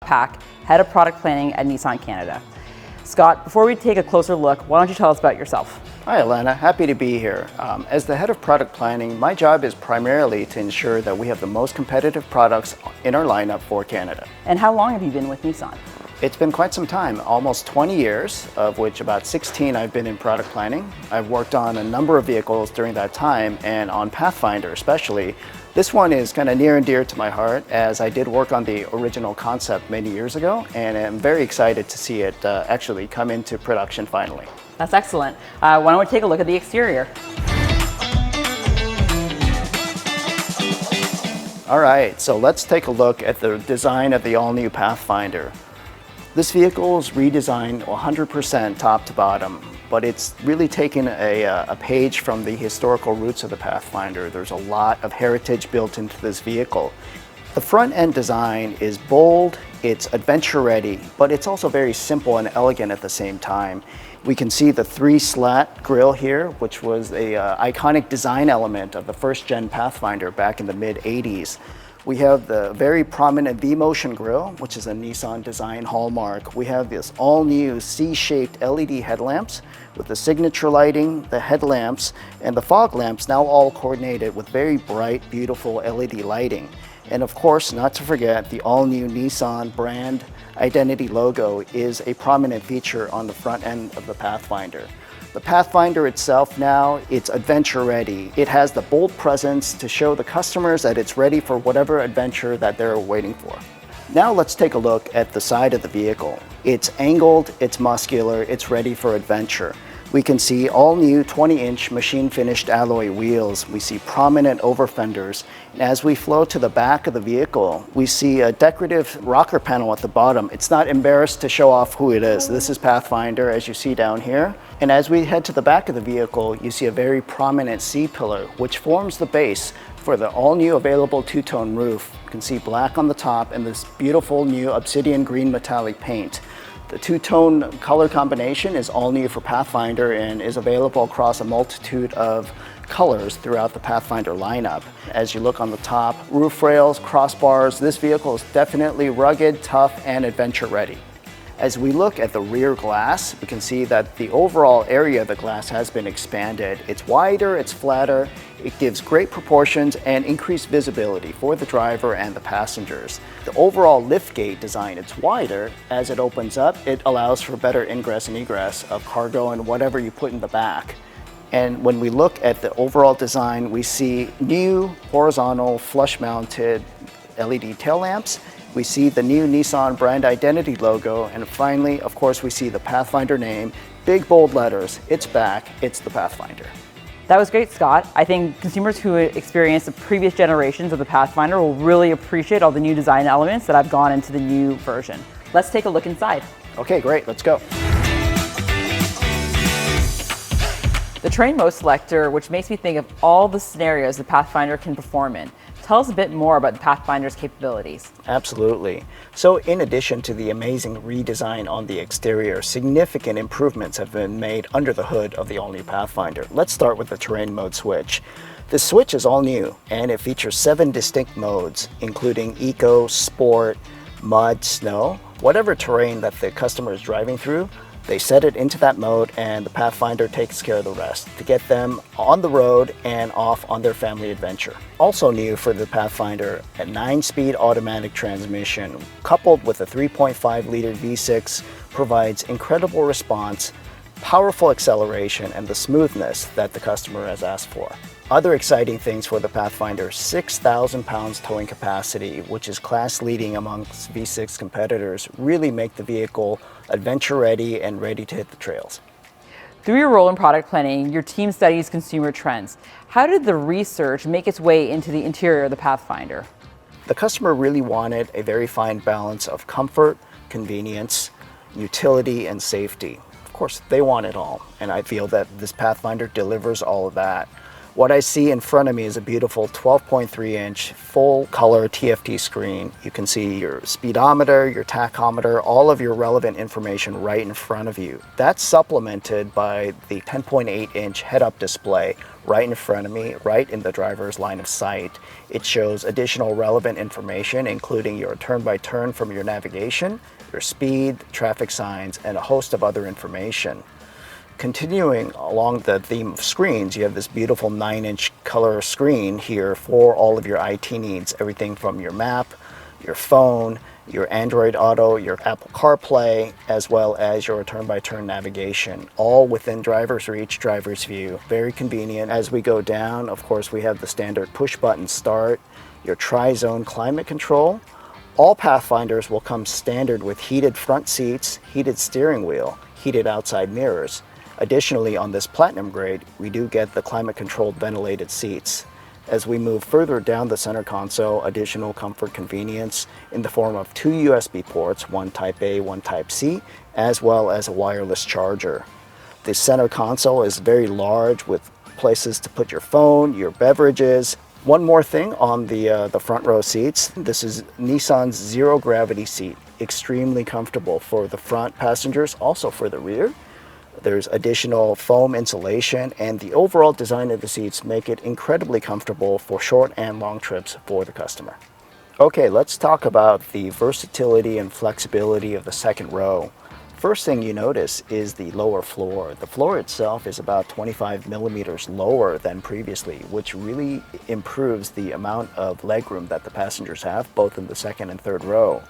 Pack, Head of Product Planning at Nissan Canada. Scott, before we take a closer look, why don't you tell us about yourself? Hi Alana, happy to be here. As the head of product planning, my job is primarily to ensure that we have the most competitive products in our lineup for Canada. And how long have you been with Nissan? It's been quite some time, almost 20 years, of which about 16 I've been in product planning. I've worked on a number of vehicles during that time, and on Pathfinder especially. This one is kind of near and dear to my heart, as I did work on the original concept many years ago, and I'm very excited to see it actually come into production finally. That's excellent. Why don't we take a look at the exterior? All right, so let's take a look at the design of the all-new Pathfinder. This vehicle is redesigned 100% top to bottom, but it's really taken a page from the historical roots of the Pathfinder. There's a lot of heritage built into this vehicle. The front end design is bold, it's adventure ready, but it's also very simple and elegant at the same time. We can see the 3-slat grille here, which was a iconic design element of the first gen Pathfinder back in the mid-80s. We have the very prominent V-Motion grille, which is a Nissan design hallmark. We have this all-new C-shaped LED headlamps with the signature lighting, the headlamps, and the fog lamps now all coordinated with very bright, beautiful LED lighting. And of course, not to forget, the all-new Nissan brand identity logo is a prominent feature on the front end of the Pathfinder. The Pathfinder itself now, it's adventure ready. It has the bold presence to show the customers that it's ready for whatever adventure that they're waiting for. Now let's take a look at the side of the vehicle. It's angled, it's muscular, it's ready for adventure. We can see all new 20-inch machine finished alloy wheels. We see prominent over fenders. And as we flow to the back of the vehicle, we see a decorative rocker panel at the bottom. It's not embarrassed to show off who it is. This is Pathfinder, as you see down here. And as we head to the back of the vehicle, you see a very prominent C-pillar, which forms the base for the all-new available two-tone roof. You can see black on the top and this beautiful new obsidian green metallic paint. The two-tone color combination is all new for Pathfinder and is available across a multitude of colors throughout the Pathfinder lineup. As you look on the top, roof rails, crossbars, this vehicle is definitely rugged, tough, and adventure ready. As we look at the rear glass, we can see that the overall area of the glass has been expanded. It's wider, it's flatter, it gives great proportions and increased visibility for the driver and the passengers. The overall liftgate design, it's wider. As it opens up, it allows for better ingress and egress of cargo and whatever you put in the back. And when we look at the overall design, we see new horizontal flush-mounted LED tail lamps. We see the new Nissan brand identity logo, and finally, of course, we see the Pathfinder name, big bold letters. It's back, it's the Pathfinder. That was great, Scott. I think consumers who experienced the previous generations of the Pathfinder will really appreciate all the new design elements that have gone into the new version. Let's take a look inside. Okay, great, let's go. The terrain mode selector, which makes me think of all the scenarios the Pathfinder can perform in. Tell us a bit more about the Pathfinder's capabilities. Absolutely. So in addition to the amazing redesign on the exterior, significant improvements have been made under the hood of the all-new Pathfinder. Let's start with the terrain mode switch. The switch is all new and it features 7 distinct modes, including Eco, Sport, Mud, Snow. Whatever terrain that the customer is driving through, they set it into that mode and the Pathfinder takes care of the rest to get them on the road and off on their family adventure. Also new for the Pathfinder, a 9-speed automatic transmission coupled with a 3.5-liter V6 provides incredible response, powerful acceleration, and the smoothness that the customer has asked for. Other exciting things for the Pathfinder, 6,000 pounds towing capacity, which is class leading amongst V6 competitors, really make the vehicle adventure ready and ready to hit the trails. Through your role in product planning, your team studies consumer trends. How did the research make its way into the interior of the Pathfinder? The customer really wanted a very fine balance of comfort, convenience, utility, and safety. Of course, they want it all, and I feel that this Pathfinder delivers all of that. What I see in front of me is a beautiful 12.3-inch full-color TFT screen. You can see your speedometer, your tachometer, all of your relevant information right in front of you. That's supplemented by the 10.8-inch head-up display right in front of me, right in the driver's line of sight. It shows additional relevant information, including your turn-by-turn from your navigation, your speed, traffic signs, and a host of other information. Continuing along the theme of screens, you have this beautiful 9-inch color screen here for all of your IT needs, everything from your map, your phone, your Android Auto, your Apple CarPlay, as well as your turn-by-turn navigation, all within driver's reach, driver's view. Very convenient. As we go down, of course, we have the standard push-button start, your tri-zone climate control. All Pathfinders will come standard with heated front seats, heated steering wheel, heated outside mirrors. Additionally, on this Platinum grade, we do get the climate-controlled ventilated seats. As we move further down the center console, additional comfort convenience in the form of 2 USB ports, one Type A, one Type C, as well as a wireless charger. The center console is very large with places to put your phone, your beverages. One more thing on the front row seats. This is Nissan's zero gravity seat. Extremely comfortable for the front passengers, also for the rear. There's additional foam insulation, and the overall design of the seats make it incredibly comfortable for short and long trips for the customer. Okay, let's talk about the versatility and flexibility of the second row. First thing you notice is the lower floor. The floor itself is about 25 millimeters lower than previously, which really improves the amount of legroom that the passengers have, both in the second and third row.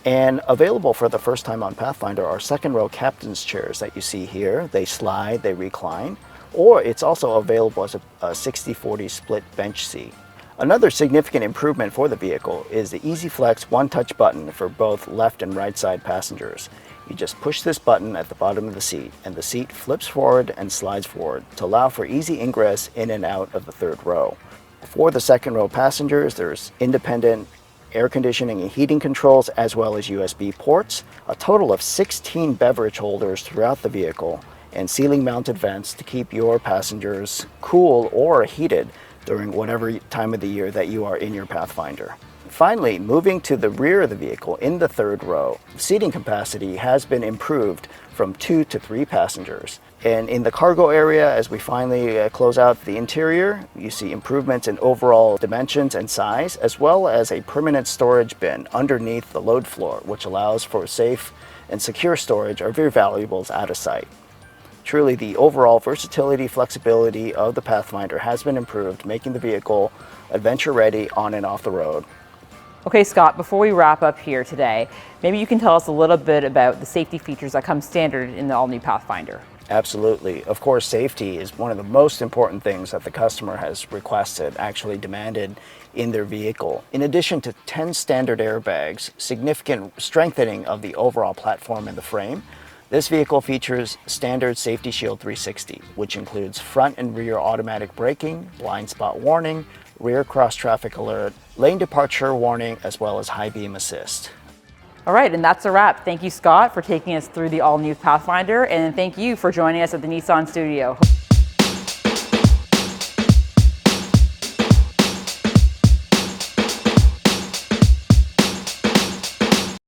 And available for the first time on Pathfinder are second row captain's chairs that you see here. They slide, they recline, or it's also available as a 60-40 split bench seat. Another significant improvement for the vehicle is the EasyFlex one-touch button for both left and right side passengers. You just push this button at the bottom of the seat, and the seat flips forward and slides forward to allow for easy ingress in and out of the third row. For the second row passengers, there's independent air conditioning and heating controls, as well as USB ports, a total of 16 beverage holders throughout the vehicle, and ceiling mounted vents to keep your passengers cool or heated during whatever time of the year that you are in your Pathfinder. Finally, moving to the rear of the vehicle in the third row, seating capacity has been improved from 2 to 3 passengers. And in the cargo area, as we finally close out the interior, you see improvements in overall dimensions and size, as well as a permanent storage bin underneath the load floor, which allows for safe and secure storage of your valuables out of sight. Truly, the overall versatility, flexibility of the Pathfinder has been improved, making the vehicle adventure ready on and off the road. Okay, Scott, before we wrap up here today, maybe you can tell us a little bit about the safety features that come standard in the all-new Pathfinder. Absolutely. Of course, safety is one of the most important things that the customer has requested, actually demanded in their vehicle. In addition to 10 standard airbags, significant strengthening of the overall platform and the frame, this vehicle features standard Safety Shield 360, which includes front and rear automatic braking, blind spot warning, rear cross traffic alert, lane departure warning, as well as high beam assist. All right, and that's a wrap. Thank you, Scott, for taking us through the all-new Pathfinder, and thank you for joining us at the Nissan studio.